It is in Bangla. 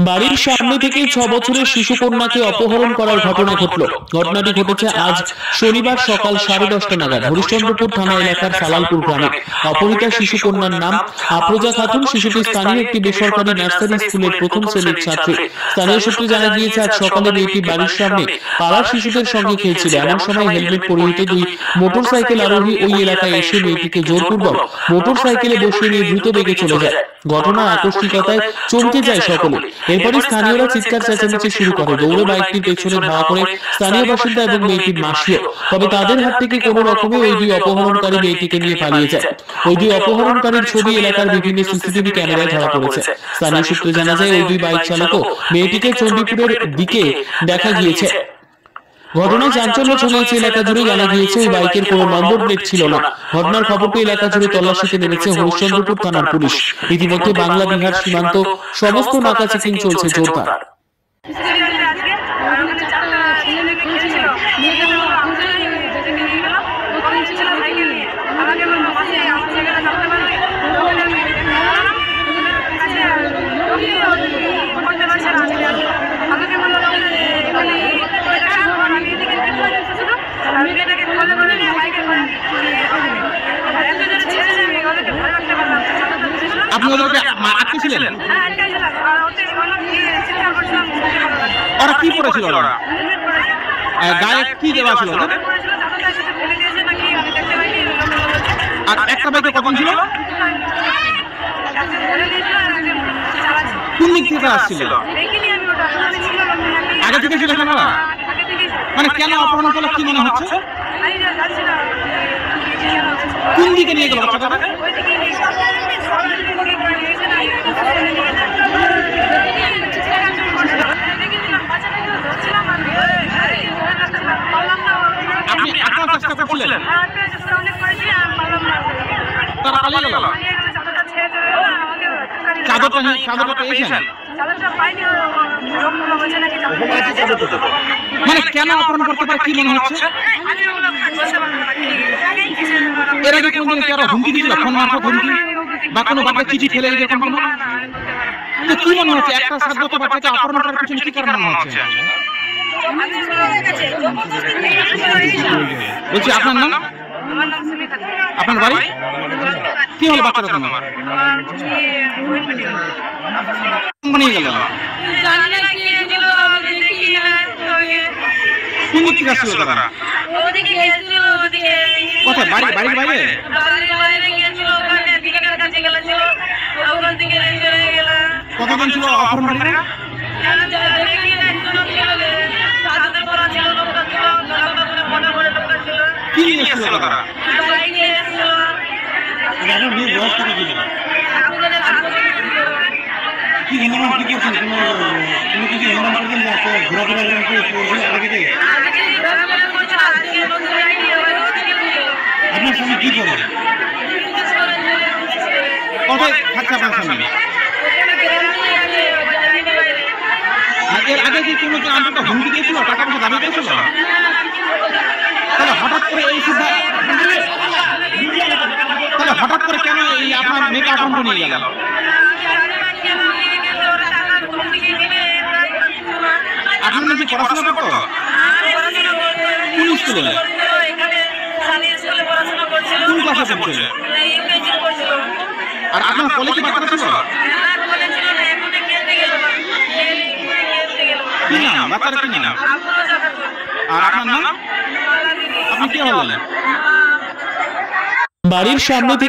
বাড়ির সামনে থেকে 6 বছরের শিশু কন্যাকে অপহরণ করার ঘটনা ঘটল। ঘটনাটি ঘটেছে আজ শনিবার সকাল 10:30 নাগাদ হরিশ্চন্দ্রপুর থানা এলাকার সালালপুর গ্রামে। অপহৃতা শিশু কন্যার নাম আফরোজা খাতুন। শিশুটি স্থানীয় একটি বেসরকারি নার্সারি স্কুলের প্রথম শ্রেণীর ছাত্রী। স্থানীয় সূত্রে জানা গিয়েছে, আজ সকালে মেয়েটি বাড়ির সামনে পাড়ার শিশুদের সঙ্গে খেলছিল। এমন সময় হেলমেট পরিহিত 2 মোটরসাইকেল আরোহী ওই এলাকায় এসে মেয়েটিকে জোরপূর্বক মোটরসাইকেলে বসিয়ে নিয়ে দ্রুত বেগে চলে যায়। ঘটনার আকস্মিকতায় চমকে যায় সকলে। এরপরে স্থানীয়রা চিৎকার চেঁচামেচি শুরু করে। দৌড়ে বাইকটির পেছনে ধাওয়া করে স্থানীয় বাসিন্দা এবং মেয়েটির মাসিও। তবে তাদের হাত থেকে কোনো রকমে ওই 2 অপহরণকারী মেয়েটিকে নিয়ে পালিয়ে যায়। ওই 2 অপহরণকারীর ছবি এলাকার বিভিন্ন সিসিটিভি ক্যামেরায় ধরা পড়েছে। স্থানীয় সূত্রে জানা যায়, ওই 2 বাইক চালকও মেয়েটিকে চণ্ডীপুরের দিকে দেখা গিয়েছে। ঘটনায় চাঞ্চল্য ছড়িয়েছে এলাকা জুড়ে। জানা গিয়েছে, ওই বাইকের কোনো নম্বর প্লেট ছিল না। ঘটনার খবর পেয়ে এলাকা জুড়ে তল্লাশিতে নেমেছে হরিশ্চন্দ্রপুর থানার পুলিশ। ইতিমধ্যে বাংলা বিহার সীমান্ত সমস্ত নাকা চেকিং চলছে জোরদার। আপনি ওদেরকে আটকে ছিলেন? ওরা কি করেছিল? ওরা গায়ে কি দেওয়া ছিল? আর একটা বাইকে কখন ছিল? কোন দিক থেকে আসছিল? আগে থেকে ছিল না? মানে কেন অপহরণ করলো কি মনে হচ্ছে? কোন দিকে নিয়ে গেল বাচ্চাটাকে? আপনি আপনার চেষ্টা করছিলেন? তারা পালিয়ে গেল? চাদরটা পেয়েছেন? মানে কেন অপহরণ করতে পারে কি মনে হচ্ছে? এর আগে কোনদিন কি আরো হুমকি দিয়েছিল? ফোন মারফত হুমকি বা কোনো বাচ্চা চিঠি ফেলে এরকম কোনো? তো কি মনে হচ্ছে একটা সাধারণ বাচ্চাকে অপহরণ করার পিছনে কি কারণ মনে হচ্ছে? বলছি আপনার নাম? আপনার বাড়ি? কি হলো বাচ্চাটা তোমার? নিয়ে গেল? কোন দিক থেকে আসছিল তারা? কোথায়? বাড়ির বাইরে? কতজন ছিল অপহরণকারীরা? কি নিয়ে এসেছিল তারা? কি হিন্দুমান কি করছেন? কোনো কিছু হিন্দুমান করছেন না? ঘোরাফেরা আপনার সঙ্গে কি করেন? কোথায় থাকছে আপনার সঙ্গে? এর আগে কি কোনো আপনাকে হুমকি দিয়েছিল? টাকা পয়সা দাবি করেছিল? তাহলে হঠাৎ করে কেন এই আপনার মেয়েকে অপহরণ নিয়ে গেল? আপনার নাকি পড়াশোনা করতো? কোন স্কুলে? কোন ক্লাসে পড়ছিল? আর আপনার কলেজে বাচ্চা ছিল? কি নাম বাচ্চার? কি নাম? আর আপনার নাম? আপনি কি বললেন? বাড়ির সামনে